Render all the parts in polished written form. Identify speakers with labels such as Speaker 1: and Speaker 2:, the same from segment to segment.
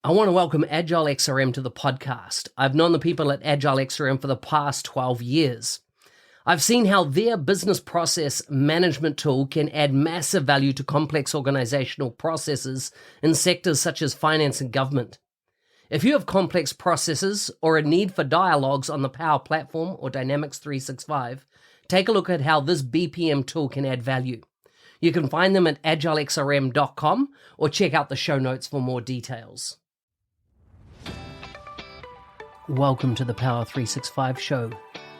Speaker 1: I want to welcome Agile XRM to the podcast. I've known the people at Agile XRM for the past 12 years. I've seen how their business process management tool can add massive value to complex organizational processes in sectors such as finance and government. If you have complex processes or a need for dialogues on the Power Platform or Dynamics 365, take a look at how this BPM tool can add value. You can find them at agilexrm.com or check out the show notes for more details. Welcome to the Power 365 show,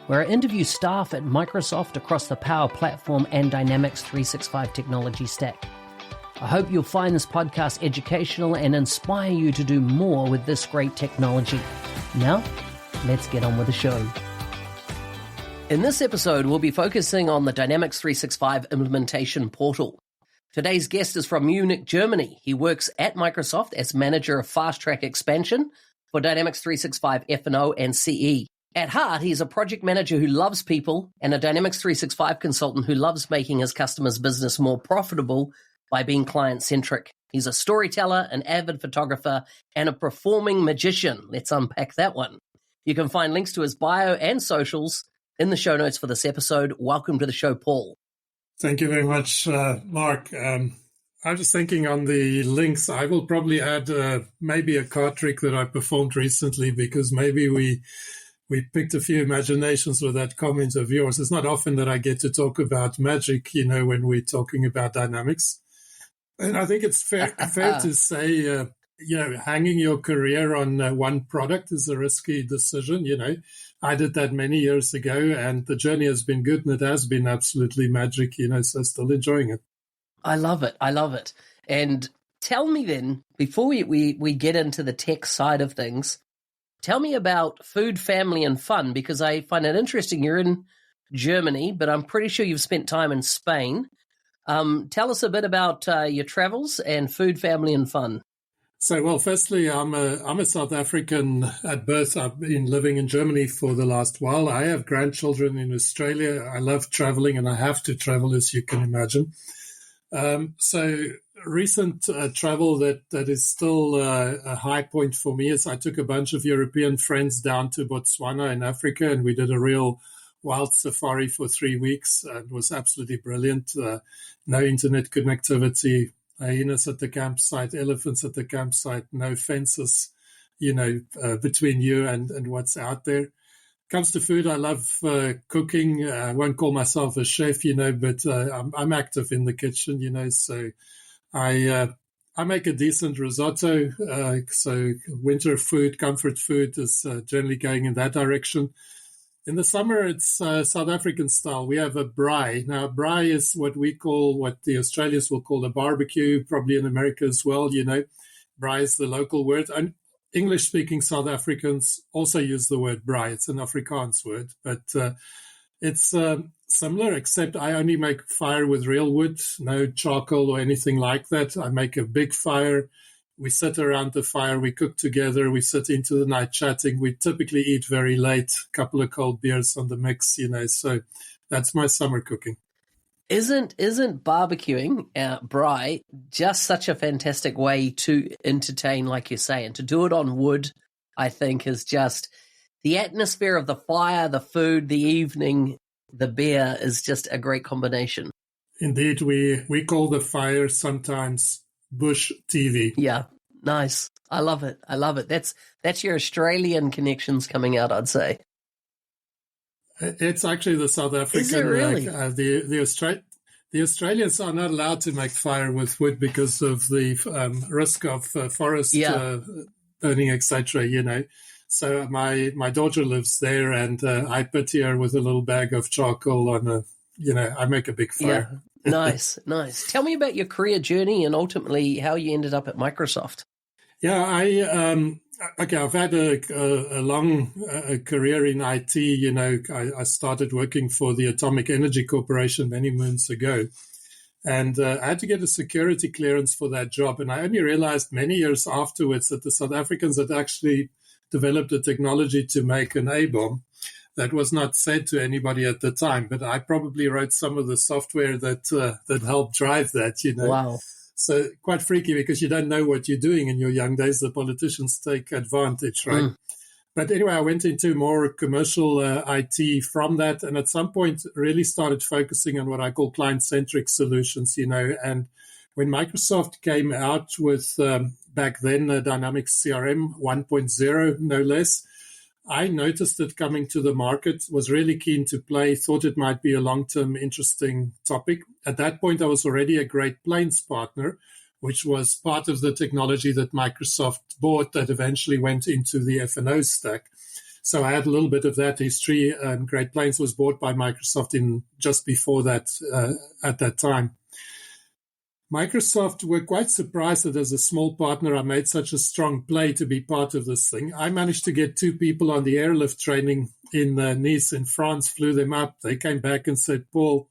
Speaker 1: where I interview staff at Microsoft across the Power Platform and Dynamics 365 technology stack. I hope you'll find this podcast educational and inspire you to do more with this great technology. Now, let's get on with the show. In this episode, we'll be focusing on the Dynamics 365 implementation portal. Today's guest is from Munich, Germany. He works at Microsoft as manager of FastTrack expansion for Dynamics 365 F&O and CE. At heart, he's a project manager who loves people and a Dynamics 365 consultant who loves making his customers' business more profitable by being client-centric. He's a storyteller, an avid photographer, and a performing magician. Let's unpack that one. You can find links to his bio and socials in the show notes for this episode. Welcome to the show, Paul.
Speaker 2: Thank you very much, Mark. I was thinking on the links, I will probably add maybe a card trick that I performed recently, because maybe we picked a few imaginations with that comment of yours. It's not often that I get to talk about magic, when we're talking about dynamics. And I think it's fair to say, hanging your career on one product is a risky decision. I did that many years ago, and the journey has been good, and it has been absolutely magic, so still enjoying it.
Speaker 1: I love it. And tell me then, before we get into the tech side of things, tell me about food, family, and fun, because I find it interesting. You're in Germany, but I'm pretty sure you've spent time in Spain. Tell us a bit about your travels and food, family, and fun.
Speaker 2: So, well, firstly, I'm a South African at birth. I've been living in Germany for the last while. I have grandchildren in Australia. I love traveling, and I have to travel, as you can imagine. So recent travel that is still a high point for me is I took a bunch of European friends down to Botswana in Africa, and we did a real wild safari for 3 weeks. It was absolutely brilliant. No internet connectivity, hyenas at the campsite, elephants at the campsite, no fences, between you and what's out there. Comes to food, I love cooking. I won't call myself a chef, but I'm active in the kitchen, so I make a decent risotto. So winter food, comfort food is generally going in that direction. In the summer, it's South African style. We have a braai. Now, braai is what the Australians will call a barbecue, probably in America as well, Braai is the local word. And English-speaking South Africans also use the word braai. It's an Afrikaans word, but it's similar, except I only make fire with real wood, no charcoal or anything like that. I make a big fire. We sit around the fire. We cook together. We sit into the night chatting. We typically eat very late, a couple of cold beers on the mix, so that's my summer cooking.
Speaker 1: Isn't barbecuing, braai, just such a fantastic way to entertain, like you say, and to do it on wood, I think, is just the atmosphere of the fire, the food, the evening, the beer is just a great combination.
Speaker 2: Indeed, we call the fire sometimes bush TV.
Speaker 1: Yeah, nice. I love it. That's your Australian connections coming out, I'd say.
Speaker 2: It's actually the South African.
Speaker 1: Is it really?
Speaker 2: The Australians are not allowed to make fire with wood because of the risk of forest burning, etc. So my daughter lives there, and I pity her with a little bag of charcoal on I make a big fire.
Speaker 1: Yeah. Nice. Tell me about your career journey and ultimately how you ended up at Microsoft.
Speaker 2: Yeah, I've had a long career in IT. I started working for the Atomic Energy Corporation many moons ago. And I had to get a security clearance for that job. And I only realized many years afterwards that the South Africans had actually developed a technology to make an A-bomb. That was not said to anybody at the time, but I probably wrote some of the software that helped drive that,
Speaker 1: Wow.
Speaker 2: So quite freaky because you don't know what you're doing in your young days. The politicians take advantage, right? But anyway, I went into more commercial IT from that, and at some point really started focusing on what I call client-centric solutions, and when Microsoft came out with, back then, Dynamics CRM 1.0, no less, I noticed it coming to the market, was really keen to play, thought it might be a long-term interesting topic. At that point, I was already a Great Plains partner, which was part of the technology that Microsoft bought that eventually went into the F&O stack. So I had a little bit of that history. Great Plains was bought by Microsoft in just before that, at that time. Microsoft were quite surprised that as a small partner, I made such a strong play to be part of this thing. I managed to get 2 people on the airlift training in Nice in France, flew them up. They came back and said, Paul,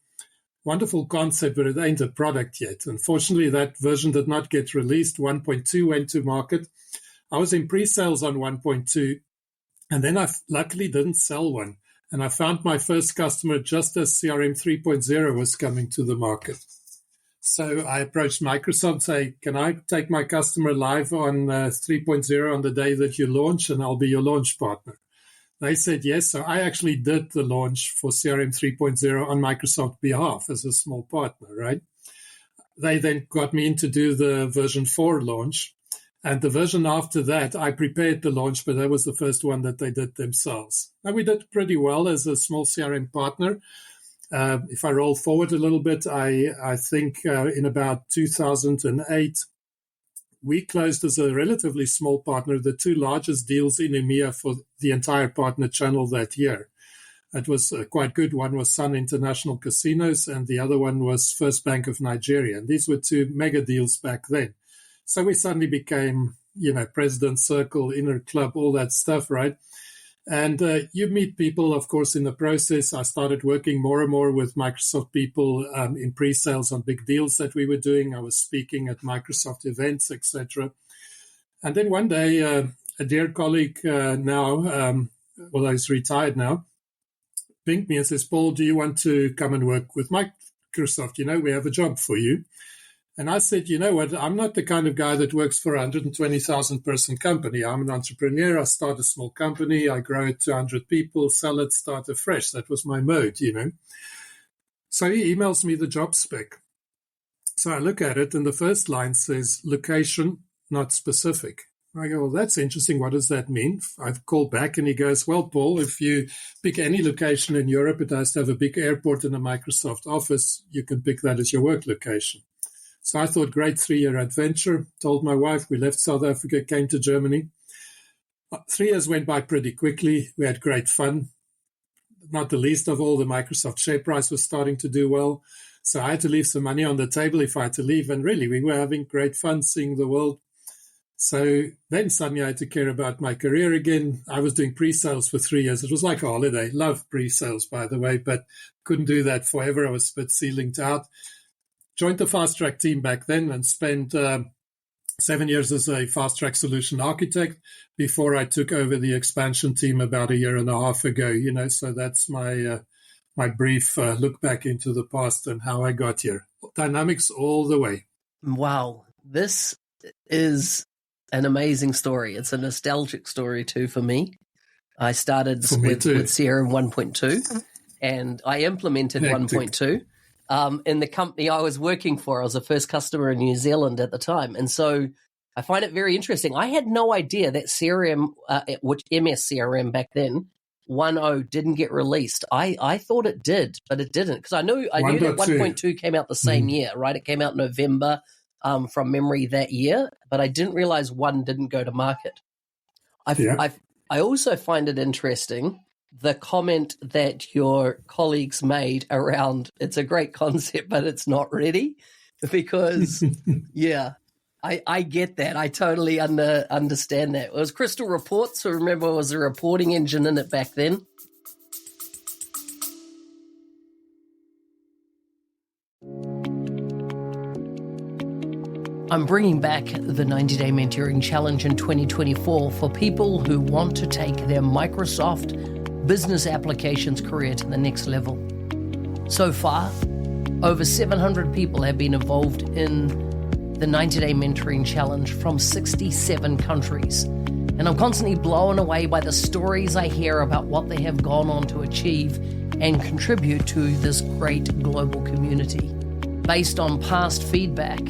Speaker 2: wonderful concept, but it ain't a product yet. Unfortunately, that version did not get released. 1.2 went to market. I was in pre-sales on 1.2, and then I luckily didn't sell one. And I found my first customer just as CRM 3.0 was coming to the market. So I approached Microsoft, say, can I take my customer live on 3.0 on the day that you launch, and I'll be your launch partner? They said yes. So I actually did the launch for CRM 3.0 on Microsoft's behalf as a small partner, right? They then got me in to do the version 4 launch. And the version after that, I prepared the launch, but that was the first one that they did themselves. And we did pretty well as a small CRM partner. If I roll forward a little bit, I think in about 2008, we closed as a relatively small partner the 2 largest deals in EMEA for the entire partner channel that year. It was quite good. One was Sun International Casinos, and the other one was First Bank of Nigeria. And these were 2 mega deals back then. So we suddenly became, President's Circle, Inner Club, all that stuff, right? And you meet people, of course, in the process. I started working more and more with Microsoft people in pre-sales on big deals that we were doing. I was speaking at Microsoft events, etc. And then one day, a dear colleague now, although he's retired now, pinged me and says, Paul, do you want to come and work with Microsoft? We have a job for you. And I said, you know what, I'm not the kind of guy that works for a 120,000 person company. I'm an entrepreneur. I start a small company. I grow it to 100 people, sell it, start afresh. That was my mode, So he emails me the job spec. So I look at it, and the first line says, location, not specific. I go, well, that's interesting. What does that mean? I've called back, and he goes, well, Paul, if you pick any location in Europe, it has to have a big airport and a Microsoft office. You can pick that as your work location. So I thought, great 3-year adventure. Told my wife, we left South Africa, came to Germany. 3 years went by pretty quickly. We had great fun. Not the least of all, the Microsoft share price was starting to do well. So I had to leave some money on the table if I had to leave. And really, we were having great fun seeing the world. So then suddenly I had to care about my career again. I was doing pre-sales for 3 years. It was like a holiday. Love pre-sales, by the way, but couldn't do that forever. I was a bit ceilinged out. Joined the FastTrack team back then and spent 7 years as a FastTrack solution architect before I took over the expansion team about 1.5 years ago. So that's my my brief look back into the past and how I got here. Dynamics all the way.
Speaker 1: Wow, this is an amazing story. It's a nostalgic story too for me. I started with CRM 1.2 and I implemented 1.2. In the company I was working for. I was the first customer in New Zealand at the time. And so I find it very interesting. I had no idea that CRM, which MS CRM back then, 1.0 didn't get released. I thought it did, but it didn't. Because I knew that 1.2 came out the same year, right? It came out November from memory that year, but I didn't realize 1 didn't go to market. I also find it interesting the comment that your colleagues made around it's a great concept, but it's not ready, because, I get that. I totally understand that. It was Crystal Reports. So remember, it was a reporting engine in it back then. I'm bringing back the 90-day mentoring challenge in 2024 for people who want to take their Microsoft business applications career to the next level. So far, over 700 people have been involved in the 90-day mentoring challenge from 67 countries. And I'm constantly blown away by the stories I hear about what they have gone on to achieve and contribute to this great global community. Based on past feedback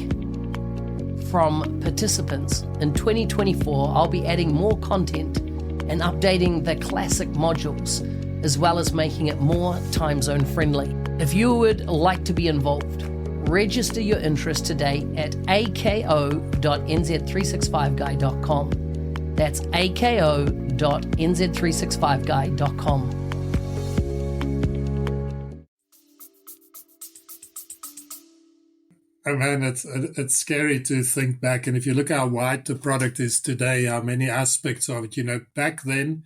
Speaker 1: from participants, in 2024, I'll be adding more content and updating the classic modules, as well as making it more time zone friendly. If you would like to be involved, register your interest today at ako.nz365guy.com. That's ako.nz365guy.com.
Speaker 2: Oh man, it's scary to think back. And if you look how wide the product is today, how many aspects of it, back then,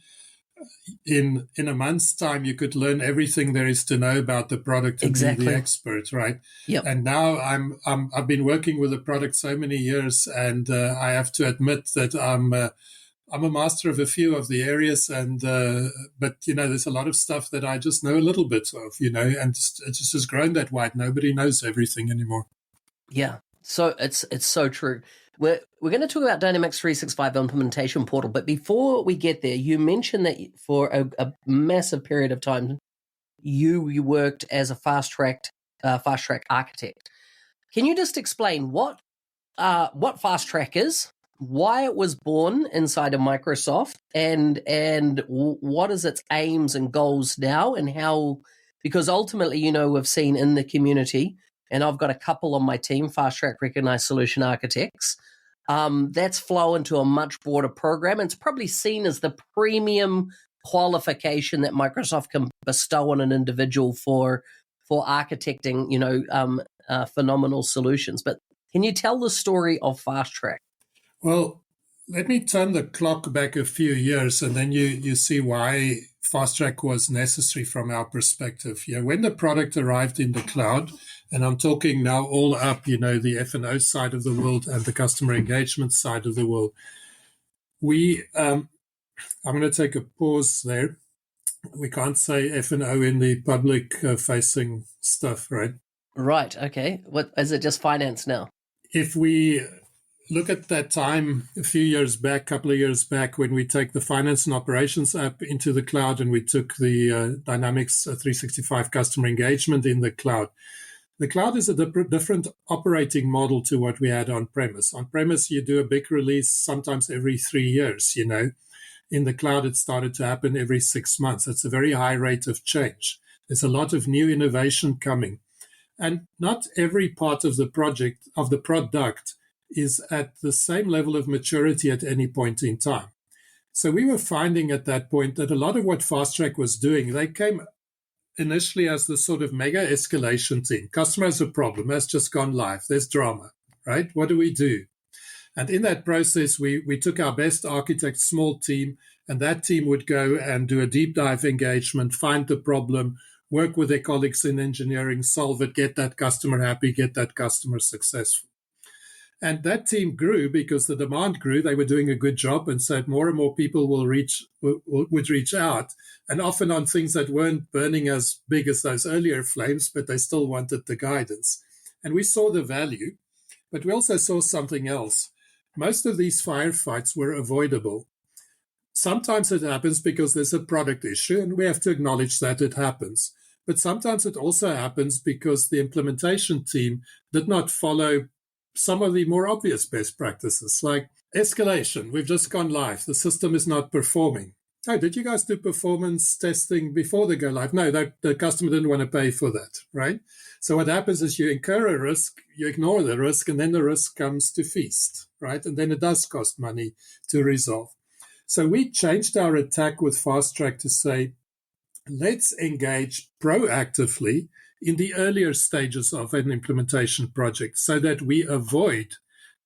Speaker 2: in a month's time, you could learn everything there is to know about the product and be the expert, right?
Speaker 1: Yep.
Speaker 2: And now I've been working with the product so many years, and I have to admit that I'm a master of a few of the areas, and but there's a lot of stuff that I just know a little bit of, and it's just grown that wide. Nobody knows everything anymore.
Speaker 1: Yeah, so it's so true. We're going to talk about Dynamics 365 implementation portal, but before we get there, you mentioned that for a massive period of time, you worked as a FastTrack architect. Can you just explain what FastTrack is, why it was born inside of Microsoft, and what is its aims and goals now, and how? Because ultimately, we've seen in the community. And I've got a couple on my team, FastTrack Recognized Solution Architects. That's flow into a much broader program. And it's probably seen as the premium qualification that Microsoft can bestow on an individual for architecting, phenomenal solutions. But can you tell the story of FastTrack?
Speaker 2: Well, let me turn the clock back a few years, and then you see why FastTrack was necessary from our perspective. When the product arrived in the cloud, and I'm talking now all up, the F&O side of the world and the customer engagement side of the world, I'm going to take a pause there. We can't say F&O in the public-facing stuff, right?
Speaker 1: Right, okay. What is it, just finance now? If
Speaker 2: we look at that time a couple of years back, when we take the finance and operations app into the cloud and we took the Dynamics 365 customer engagement in the cloud. The cloud is a different operating model to what we had on-premise. On-premise, you do a big release sometimes every 3 years, In the cloud, it started to happen every 6 months. It's a very high rate of change. There's a lot of new innovation coming. And not every part of the product is at the same level of maturity at any point in time. So we were finding at that point that a lot of what FastTrack was doing, they came initially as the sort of mega escalation team. Customer has a problem, has just gone live, there's drama, right? What do we do? And in that process, we took our best architect, small team, and that team would go and do a deep dive engagement, find the problem, work with their colleagues in engineering, solve it, get that customer happy, get that customer successful. And that team grew because the demand grew. They were doing a good job, and so more and more people would reach out, and often on things that weren't burning as big as those earlier flames, but they still wanted the guidance. And we saw the value, but we also saw something else. Most of these firefights were avoidable. Sometimes it happens because there's a product issue, and we have to acknowledge that it happens. But sometimes it also happens because the implementation team did not follow some of the more obvious best practices, like escalation. We've just gone live. The system is not performing. Oh, did you guys do performance testing before they go live? No, the customer didn't want to pay for that, right? So what happens is you incur a risk, you ignore the risk, and then the risk comes to feast, right? And then it does cost money to resolve. So we changed our attack with FastTrack to say, let's engage proactively in the earlier stages of an implementation project so that we avoid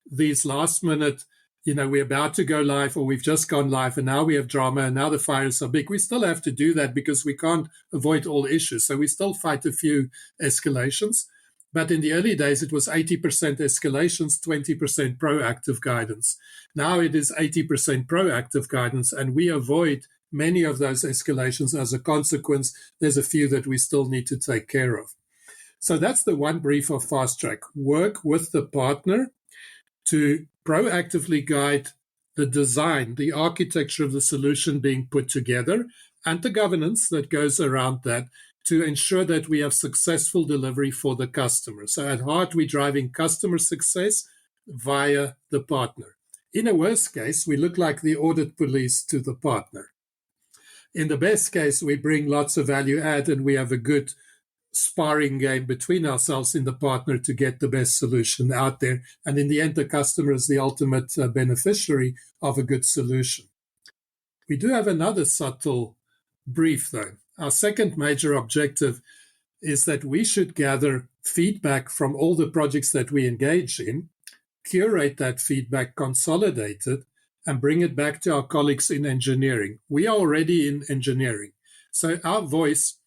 Speaker 2: these last minute, we're about to go live or we've just gone live and now we have drama and now the fires are big. We still have to do that because we can't avoid all issues. So we still fight a few escalations. But in the early days, it was 80% escalations, 20% proactive guidance. Now it is 80% proactive guidance, and we avoid many of those escalations. As a consequence, there's a few that we still need to take care of. So that's the one brief of FastTrack. Work with the partner to proactively guide the design, the architecture of the solution being put together, and the governance that goes around that to ensure that we have successful delivery for the customer. So at heart, we're driving customer success via the partner. In a worst case, we look like the audit police to the partner. In the best case, we bring lots of value add and we have a good sparring game between ourselves in the partner to get the best solution out there. And in the end, the customer is the ultimate beneficiary of a good solution. We do have another subtle brief, though. Our second major objective is that we should gather feedback from all the projects that we engage in, curate that feedback, consolidate it, and bring it back to our colleagues in engineering. We are already in engineering. So our voice,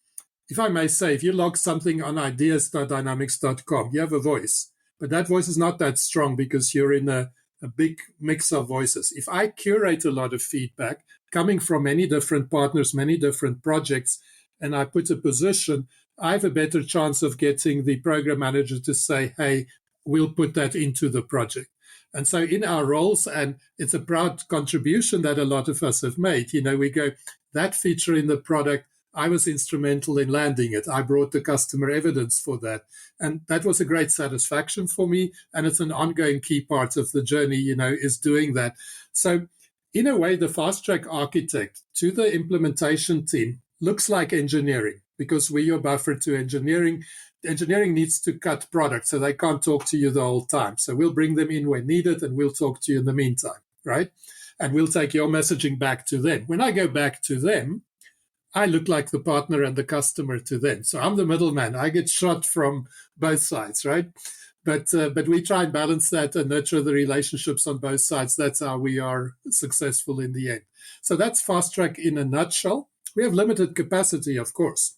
Speaker 2: if I may say, if you log something on ideas.dynamics.com, you have a voice. But that voice is not that strong because you're in a big mix of voices. If I curate a lot of feedback coming from many different partners, many different projects, and I put a position, I have a better chance of getting the program manager to say, hey, we'll put that into the project. And so in our roles, and it's a proud contribution that a lot of us have made, we go, that feature in the product, I was instrumental in landing it. I brought the customer evidence for that. And that was a great satisfaction for me. And it's an ongoing key part of the journey, is doing that. So in a way, the FastTrack architect to the implementation team looks like engineering because we're your buffer to engineering. Engineering needs to cut products, so they can't talk to you the whole time. So we'll bring them in when needed and we'll talk to you in the meantime, right? And we'll take your messaging back to them. When I go back to them, I look like the partner and the customer to them. So I'm the middleman. I get shot from both sides, right? But we try and balance that and nurture the relationships on both sides. That's how we are successful in the end. So that's FastTrack in a nutshell. We have limited capacity, of course.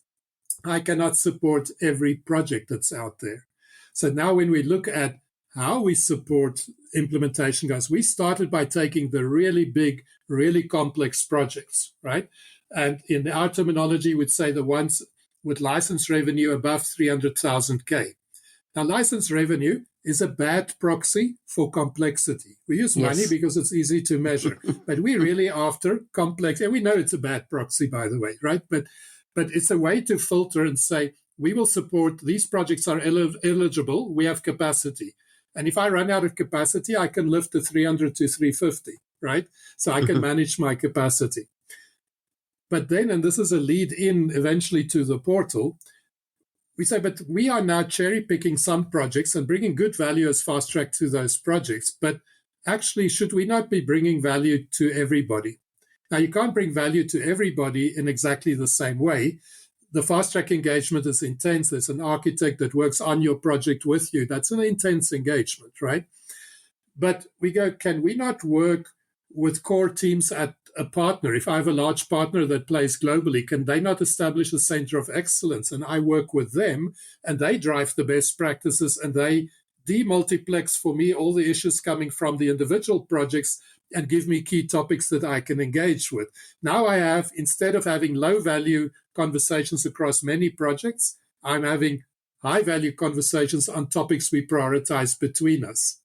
Speaker 2: I cannot support every project that's out there. So now when we look at how we support implementation guys, we started by taking the really big, really complex projects, right? And in our terminology, we'd say the ones with license revenue above 300,000K. Now, license revenue is a bad proxy for complexity. We use money because it's easy to measure, but we're really after complex. And we know it's a bad proxy, by the way, right? But it's a way to filter and say, we will support, these projects are eligible, we have capacity. And if I run out of capacity, I can lift the 300 to 350, right? So I can manage my capacity. But then, and this is a lead in eventually to the portal, we say, but we are now cherry picking some projects and bringing good value as FastTrack to those projects. But actually, should we not be bringing value to everybody? Now, you can't bring value to everybody in exactly the same way. The FastTrack engagement is intense. There's an architect that works on your project with you. That's an intense engagement, right? But we go, can we not work with core teams at a partner? If I have a large partner that plays globally, can they not establish a center of excellence? And I work with them and they drive the best practices and they demultiplex for me all the issues coming from the individual projects and give me key topics that I can engage with. Now I have, instead of having low value conversations across many projects, I'm having high value conversations on topics we prioritize between us.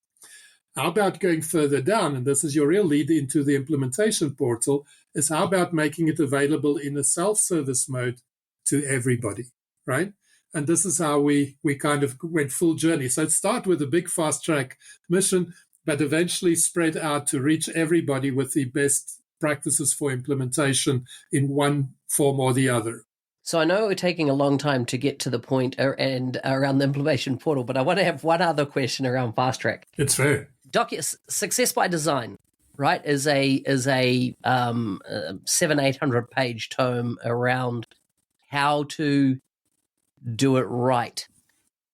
Speaker 2: How about going further down, and this is your real lead into the implementation portal, is how about making it available in a self-service mode to everybody, right? And this is how we kind of went full journey. So it started with a big FastTrack mission, but eventually spread out to reach everybody with the best practices for implementation in one form or the other.
Speaker 1: So I know we're taking a long time to get to the point and around the implementation portal, but I want to have one other question around FastTrack.
Speaker 2: It's fair.
Speaker 1: Success by design, right, is a 700-800 page tome around how to do it right.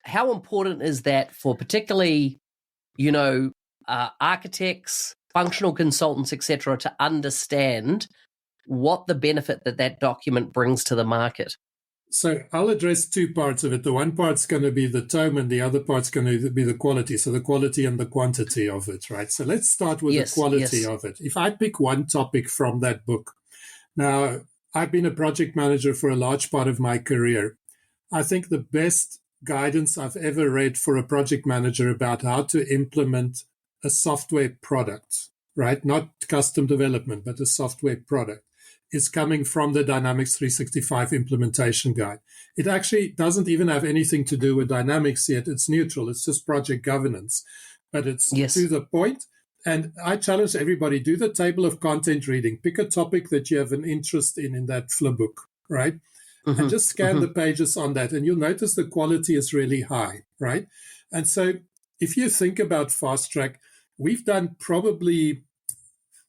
Speaker 1: How important is that for particularly, architects, functional consultants, etc., to understand what the benefit that document brings to the market?
Speaker 2: So I'll address two parts of it. The one part's going to be the tome and the other part's going to be the quality. So the quality and the quantity of it, right? So let's start with the quality of it. If I pick one topic from that book, now I've been a project manager for a large part of my career. I think the best guidance I've ever read for a project manager about how to implement a software product, right? Not custom development, but a software product, is coming from the Dynamics 365 implementation guide. It actually doesn't even have anything to do with Dynamics yet. It's neutral. It's just project governance, but it's to the point. And I challenge everybody, do the table of content reading. Pick a topic that you have an interest in that flipbook, right? And just scan the pages on that. And you'll notice the quality is really high, right? And so if you think about FastTrack, we've done probably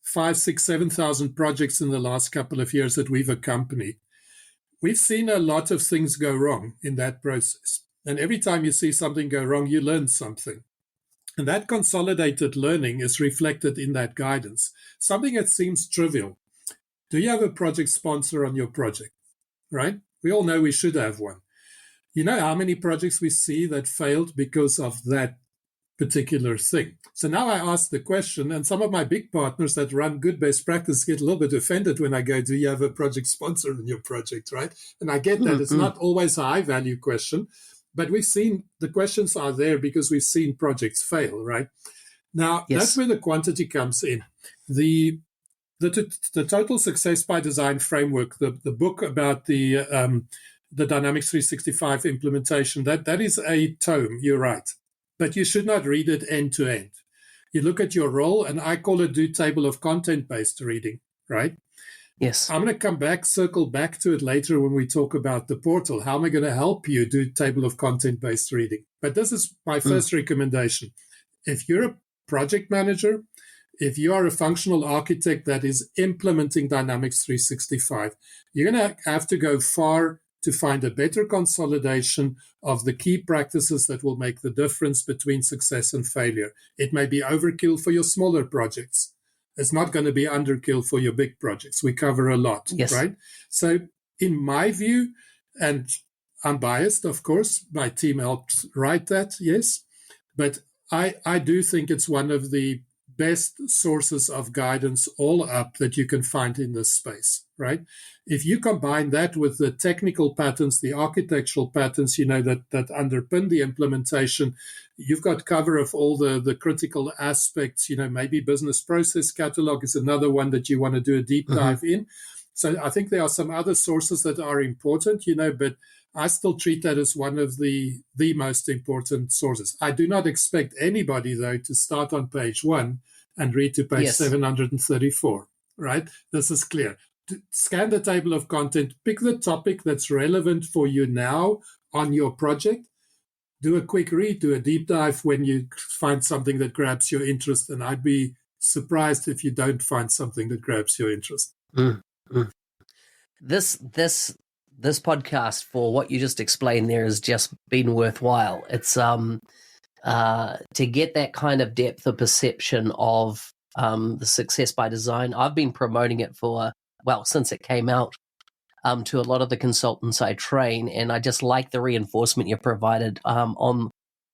Speaker 2: 5, 6, 7,000 projects in the last couple of years that we've accompanied. We've seen a lot of things go wrong in that process. And every time you see something go wrong, you learn something. And that consolidated learning is reflected in that guidance. Something that seems trivial. Do you have a project sponsor on your project? Right? We all know we should have one. You know how many projects we see that failed because of that particular thing. So now I ask the question, and some of my big partners that run good best practice get a little bit offended when I go, do you have a project sponsor in your project, right? And I get that. It's not always a high-value question, but we've seen the questions are there because we've seen projects fail, right? Now, that's where the quantity comes in. The Total Success by Design framework, the book about the Dynamics 365 implementation, that is a tome, you're right. But you should not read it end to end. You look at your role, and I call it do table of content-based reading, right?
Speaker 1: Yes.
Speaker 2: I'm going to circle back to it later when we talk about the portal. How am I going to help you do table of content-based reading? But this is my first recommendation. If you're a project manager, if you are a functional architect that is implementing Dynamics 365, you're going to have to go far to find a better consolidation of the key practices that will make the difference between success and failure. It may be overkill for your smaller projects. It's not going to be underkill for your big projects. We cover a lot, right? So in my view, and I'm biased, of course, my team helped write that, yes, but I do think it's one of the best sources of guidance all up that you can find in this space, right? If you combine that with the technical patterns, the architectural patterns, that underpin the implementation, you've got cover of all the critical aspects, maybe business process catalog is another one that you want to do a deep dive in. So I think there are some other sources that are important, but I still treat that as one of the most important sources. I do not expect anybody, though, to start on page 1 and read to page 734, right? This is clear. Scan the table of content, pick the topic that's relevant for you now on your project, do a quick read, do a deep dive when you find something that grabs your interest, and I'd be surprised if you don't find something that grabs your interest.
Speaker 1: This podcast, for what you just explained there, has just been worthwhile. It's to get that kind of depth of perception of the Success by Design. I've been promoting it since it came out to a lot of the consultants I train, and I just like the reinforcement you provided on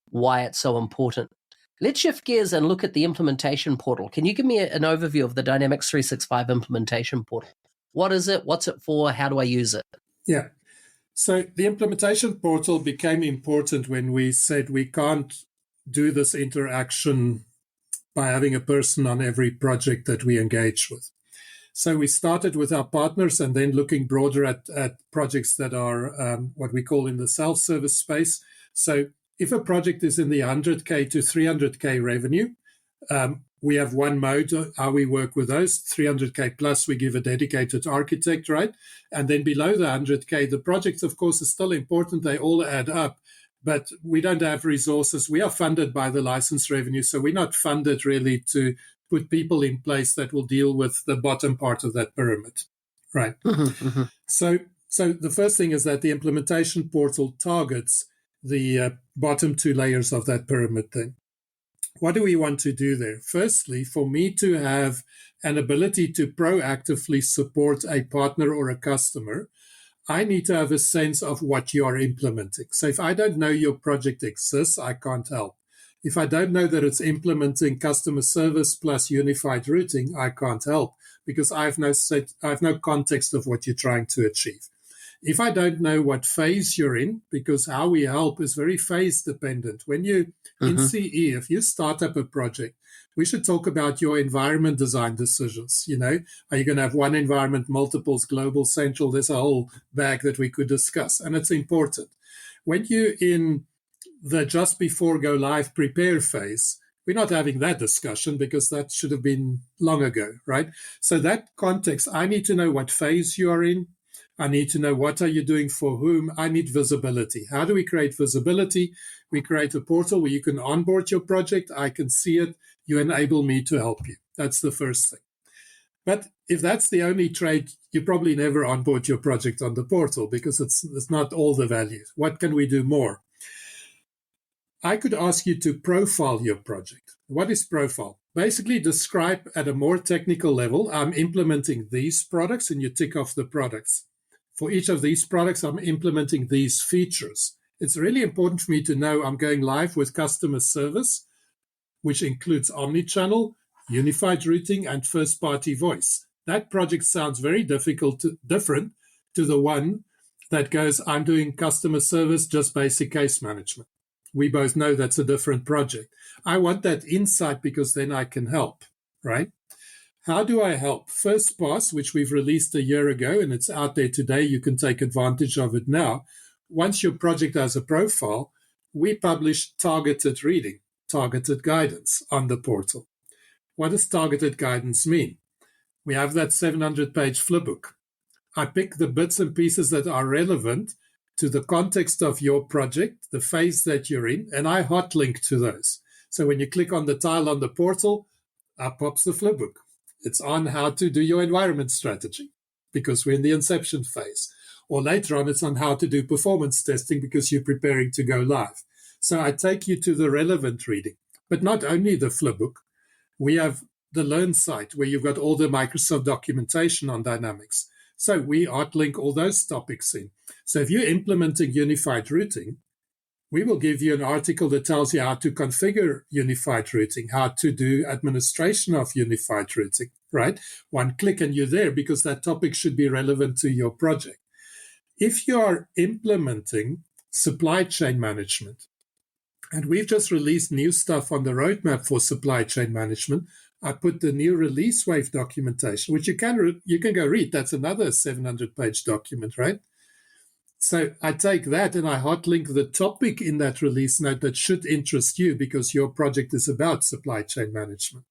Speaker 1: why it's so important. Let's shift gears and look at the implementation portal. Can you give me an overview of the Dynamics 365 implementation portal? What is it? What's it for? How do I use it?
Speaker 2: Yeah. So the implementation portal became important when we said we can't do this interaction by having a person on every project that we engage with. So we started with our partners and then looking broader at projects that are what we call in the self-service space. So if a project is in the 100K to 300K revenue, we have one mode how we work with those. 300K plus, we give a dedicated architect, right? And then below the 100K, the projects, of course, are still important. They all add up, but we don't have resources. We are funded by the license revenue, so we're not funded really to put people in place that will deal with the bottom part of that pyramid, right? So the first thing is that the implementation portal targets the bottom 2 layers of that pyramid then. What do we want to do there? Firstly, for me to have an ability to proactively support a partner or a customer, I need to have a sense of what you are implementing. So if I don't know your project exists, I can't help. If I don't know that it's implementing customer service plus unified routing, I can't help because I have no context of what you're trying to achieve. If I don't know what phase you're in, because how we help is very phase dependent. When you in CE, if you start up a project, We should talk about your environment design decisions. Are you going to have one environment, multiples, global, central? There's a whole bag that we could discuss, and it's important. When you're in the just before go live prepare phase, we're not having that discussion because that should have been long ago, right? So that context, I need to know what phase you are in. I need to know what are you doing for whom. I need visibility. How do we create visibility? We create a portal where you can onboard your project. I can see it. You enable me to help you. That's the first thing. But if that's the only trade, you probably never onboard your project on the portal because it's not all the value. What can we do more? I could ask you to profile your project. What is profile? Basically describe at a more technical level, I'm implementing these products, and you tick off the products. For each of these products, I'm implementing these features. It's really important for me to know I'm going live with customer service, which includes omnichannel, unified routing, and first-party voice. That project sounds very different to the one that goes, I'm doing customer service, just basic case management. We both know that's a different project. I want that insight because then I can help, right? How do I help? First Pass, which we've released a year ago, and it's out there today. You can take advantage of it now. Once your project has a profile, we publish targeted reading, targeted guidance on the portal. What does targeted guidance mean? We have that 700-page flipbook. I pick the bits and pieces that are relevant to the context of your project, the phase that you're in, and I hot link to those. So when you click on the tile on the portal, up pops the flipbook. It's on how to do your environment strategy because we're in the inception phase. Or later on, it's on how to do performance testing because you're preparing to go live. So I take you to the relevant reading. But not only the flipbook, we have the Learn site where you've got all the Microsoft documentation on Dynamics. So we hot-link all those topics in. So if you're implementing unified routing, we will give you an article that tells you how to configure unified routing, how to do administration of unified routing, right? One click and you're there because that topic should be relevant to your project. If you are implementing supply chain management, and we've just released new stuff on the roadmap for supply chain management, I put the new release wave documentation, which you can go read. That's another 700-page document, right? So I take that and I hot link the topic in that release note that should interest you because your project is about supply chain management.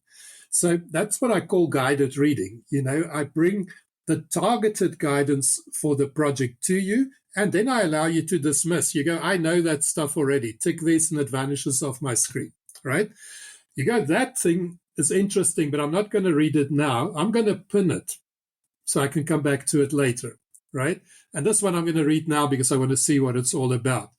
Speaker 2: So that's what I call guided reading. I bring the targeted guidance for the project to you, and then I allow you to dismiss. You go, I know that stuff already. Tick this and it vanishes off my screen, right? You go, that thing is interesting, but I'm not going to read it now. I'm going to pin it so I can come back to it later, right? And this one I'm going to read now because I want to see what it's all about.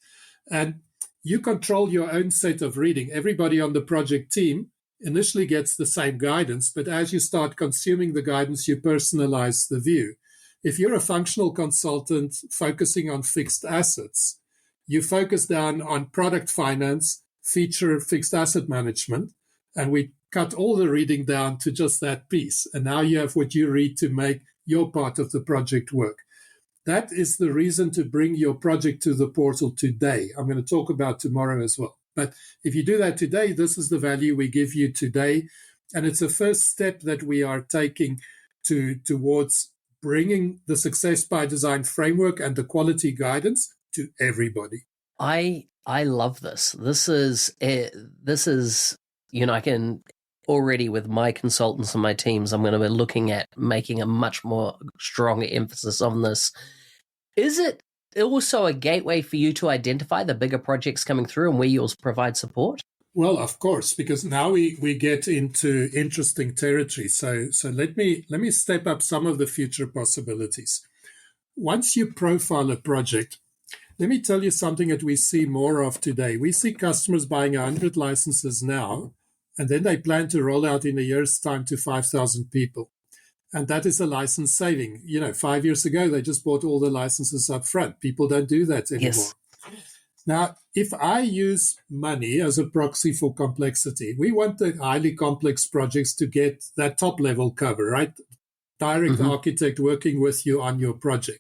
Speaker 2: And you control your own set of reading. Everybody on the project team initially gets the same guidance, but as you start consuming the guidance, you personalize the view. If you're a functional consultant focusing on fixed assets, you focus down on product finance, feature fixed asset management, and we cut all the reading down to just that piece. And now you have what you read to make your part of the project work. That is the reason to bring your project to the portal today. I'm going to talk about tomorrow as well. But if you do that today, this is the value we give you today. And it's a first step that we are taking towards bringing the Success by Design framework and the quality guidance to everybody.
Speaker 1: I love this. This is I can already, with my consultants and my teams, I'm going to be looking at making a much more stronger emphasis on this. Is it also a gateway for you to identify the bigger projects coming through and where you'll provide support?
Speaker 2: Well, of course, because now we get into interesting territory. So let me step up some of the future possibilities. Once you profile a project, let me tell you something that we see more of today. We see customers buying 100 licenses now, and then they plan to roll out in a year's time to 5,000 people. And that is a license saving. 5 years ago, they just bought all the licenses up front. People don't do that anymore. Yes. Now, if I use money as a proxy for complexity, we want the highly complex projects to get that top level cover, right? Direct architect working with you on your project.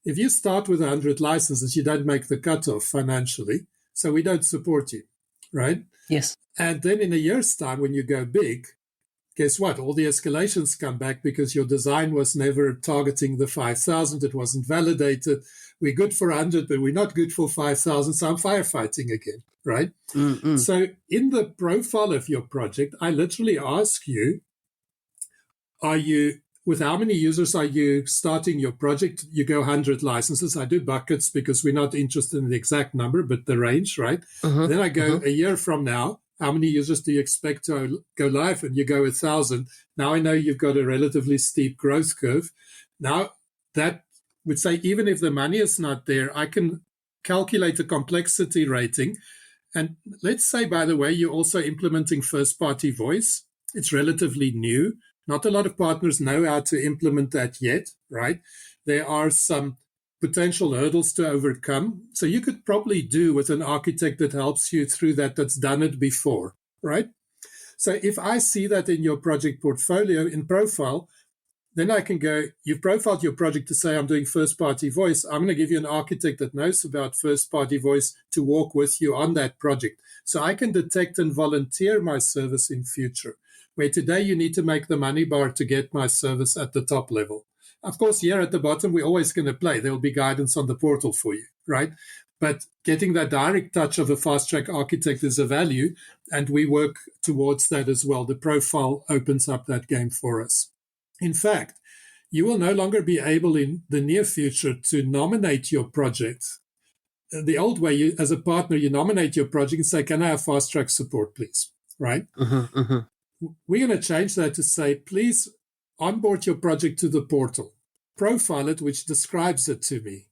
Speaker 2: If you start with 100 licenses, you don't make the cutoff financially, so we don't support you, right?
Speaker 1: Yes.
Speaker 2: And then in a year's time, when you go big, guess what? All the escalations come back because your design was never targeting the 5,000. It wasn't validated. We're good for 100, but we're not good for 5,000. So I'm firefighting again, right?
Speaker 1: Mm-mm.
Speaker 2: So in the profile of your project, I literally ask you, with how many users are you starting your project? You go 100 licenses. I do buckets because we're not interested in the exact number, but the range, right?
Speaker 1: Mm-hmm.
Speaker 2: Then I go a year from now, how many users do you expect to go live? And you go 1,000. Now I know you've got a relatively steep growth curve. Now that would say, even if the money is not there, I can calculate the complexity rating. And let's say, by the way, you're also implementing first-party voice. It's relatively new. Not a lot of partners know how to implement that yet, right? There are some potential hurdles to overcome. So you could probably do with an architect that helps you through that, that's done it before, right? So if I see that in your project portfolio, in profile, then I can go, you've profiled your project to say, I'm doing first-party voice. I'm going to give you an architect that knows about first-party voice to walk with you on that project. So I can detect and volunteer my service in future, where today you need to make the money bar to get my service at the top level. Of course, here at the bottom, we're always going to play. There will be guidance on the portal for you, right? But getting that direct touch of a FastTrack architect is a value, and we work towards that as well. The profile opens up that game for us. In fact, you will no longer be able in the near future to nominate your project. The old way, as a partner, you nominate your project and say, can I have FastTrack support, please? Right?
Speaker 1: Mm-hmm. Mm-hmm.
Speaker 2: We're going to change that to say, please onboard your project to the portal. Profile it, which describes it to me.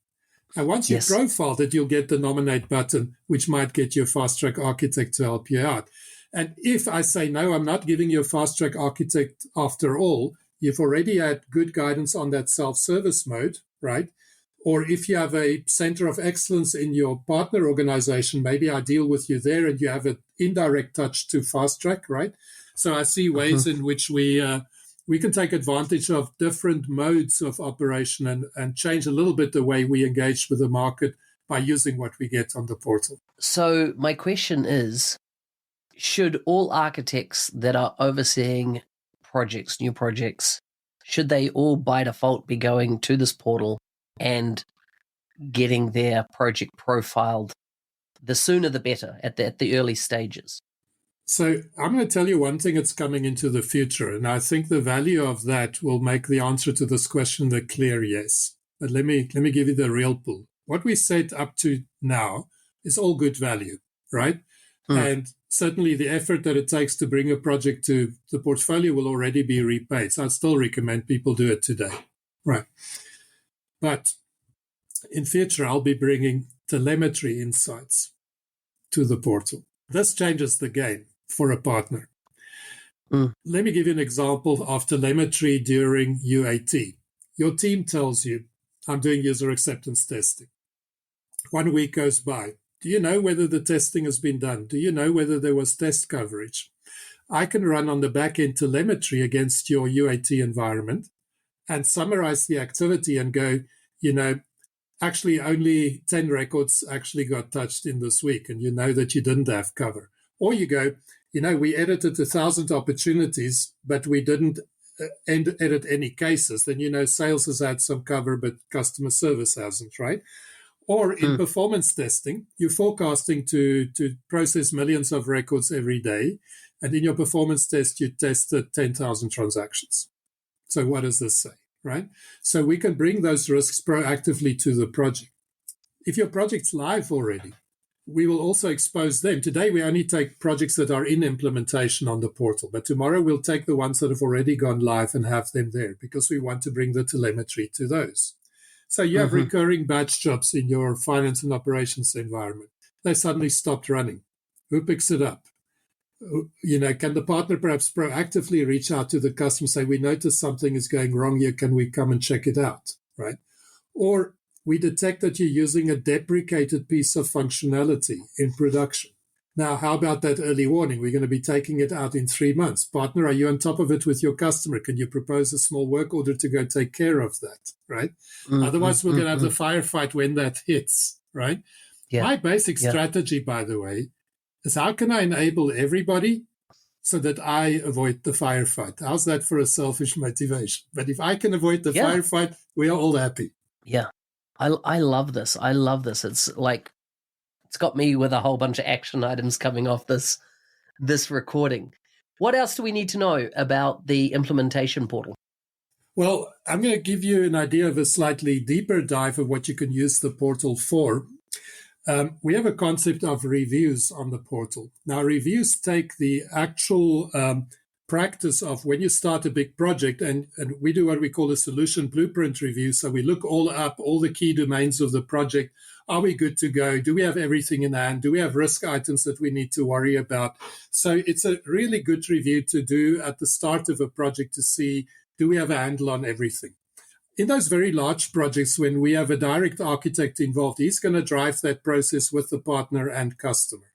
Speaker 2: And once you've profiled it, you'll get the nominate button, which might get your FastTrack architect to help you out. And if I say, no, I'm not giving you a FastTrack architect after all, you've already had good guidance on that self-service mode, right? Or if you have a center of excellence in your partner organization, maybe I deal with you there and you have an indirect touch to FastTrack, right? So I see ways in which we can take advantage of different modes of operation and change a little bit the way we engage with the market by using what we get on the portal.
Speaker 1: So my question is, should all architects that are overseeing projects, new projects, should they all by default be going to this portal and getting their project profiled? The sooner the better at the early stages.
Speaker 2: So I'm going to tell you one thing that's coming into the future, and I think the value of that will make the answer to this question the clear yes. But let me give you the real pull. What we set up to now is all good value, right? And certainly the effort that it takes to bring a project to the portfolio will already be repaid. So I'd still recommend people do it today, right? But in future, I'll be bringing telemetry insights to the portal. This changes the game for a partner. Let me give you an example of telemetry during UAT. Your team tells you, I'm doing user acceptance testing. 1 week goes by. Do you know whether the testing has been done? Do you know whether there was test coverage? I can run on the back-end telemetry against your UAT environment and summarize the activity and go, actually only 10 records actually got touched in this week, and you know that you didn't have cover. Or you go, we edited 1,000 opportunities, but we didn't edit any cases. Then, sales has had some cover, but customer service hasn't, right? Or in performance testing, you're forecasting to process millions of records every day. And in your performance test, you tested 10,000 transactions. So what does this say, right? So we can bring those risks proactively to the project. If your project's live already, we will also expose them. Today, we only take projects that are in implementation on the portal. But tomorrow, we'll take the ones that have already gone live and have them there because we want to bring the telemetry to those. So you have recurring batch jobs in your finance and operations environment. They suddenly stopped running. Who picks it up? Can the partner perhaps proactively reach out to the customer and say, we noticed something is going wrong here. Can we come and check it out, right? Or we detect that you're using a deprecated piece of functionality in production. Now, how about that early warning? We're going to be taking it out in 3 months. Partner, are you on top of it with your customer? Can you propose a small work order to go take care of that, right? Otherwise, we're going to have the firefight when that hits, right? Yeah. My basic strategy, by the way, is how can I enable everybody so that I avoid the firefight? How's that for a selfish motivation? But if I can avoid the firefight, we are all happy.
Speaker 1: Yeah. I love this. I love this. It's like, it's got me with a whole bunch of action items coming off this recording. What else do we need to know about the implementation portal?
Speaker 2: Well, I'm going to give you an idea of a slightly deeper dive of what you can use the portal for. We have a concept of reviews on the portal. Now, reviews take the actual practice of when you start a big project, and we do what we call a solution blueprint review. So we look all the key domains of the project. Are we good to go? Do we have everything in hand? Do we have risk items that we need to worry about? So it's a really good review to do at the start of a project to see, do we have a handle on everything? In those very large projects, when we have a direct architect involved, he's going to drive that process with the partner and customer.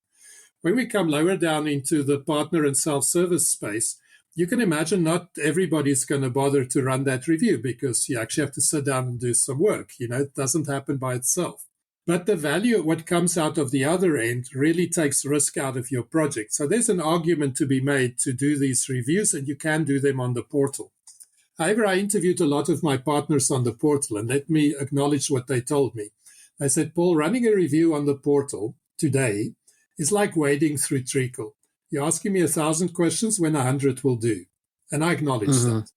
Speaker 2: When we come lower down into the partner and self-service space, you can imagine not everybody's going to bother to run that review because you actually have to sit down and do some work. It doesn't happen by itself. But the value, what comes out of the other end, really takes risk out of your project. So there's an argument to be made to do these reviews, and you can do them on the portal. However, I interviewed a lot of my partners on the portal, and let me acknowledge what they told me. They said, Paul, running a review on the portal today is like wading through treacle. You're asking me 1,000 questions when 100 will do. And I acknowledge that.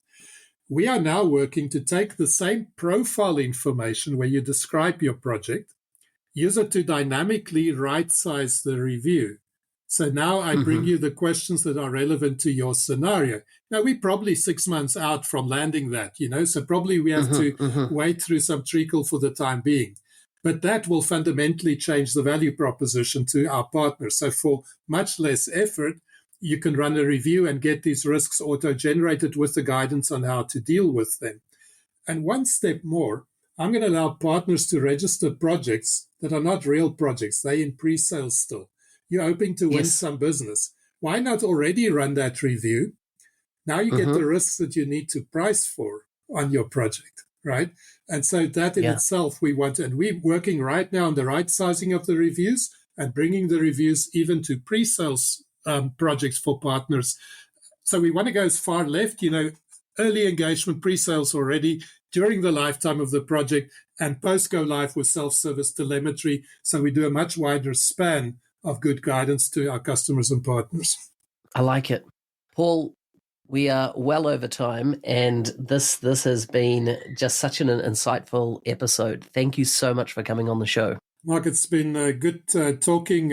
Speaker 2: We are now working to take the same profile information where you describe your project, use it to dynamically right-size the review. So now I bring you the questions that are relevant to your scenario. Now, we're probably 6 months out from landing that, so probably we have to wade through some treacle for the time being. But that will fundamentally change the value proposition to our partners. So for much less effort, you can run a review and get these risks auto-generated with the guidance on how to deal with them. And one step more, I'm going to allow partners to register projects that are not real projects. They're in pre-sale still. You're hoping to win some business. Why not already run that review? Now you get the risks that you need to price for on your project, right? And so that in itself we want, and we're working right now on the right sizing of the reviews and bringing the reviews even to pre-sales projects for partners. So we want to go as far left, early engagement, pre-sales already during the lifetime of the project, and post-go live with self-service telemetry. So we do a much wider span of good guidance to our customers and partners.
Speaker 1: I like it. Paul, we are well over time, and this has been just such an insightful episode. Thank you so much for coming on the show.
Speaker 2: Mark, it's been good talking.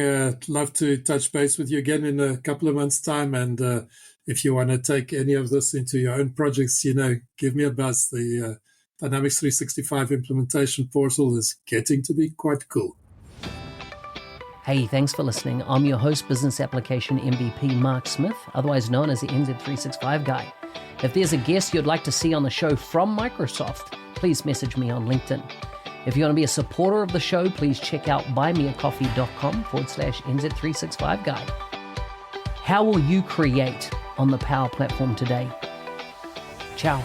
Speaker 2: Love to touch base with you again in a couple of months' time. And if you want to take any of this into your own projects, give me a buzz. The Dynamics 365 implementation portal is getting to be quite cool.
Speaker 1: Hey, thanks for listening. I'm your host, Business Application MVP Mark Smith, otherwise known as the NZ365 Guy. If there's a guest you'd like to see on the show from Microsoft, please message me on LinkedIn. If you want to be a supporter of the show, please check out buymeacoffee.com/NZ365 Guy. How will you create on the Power Platform today? Ciao.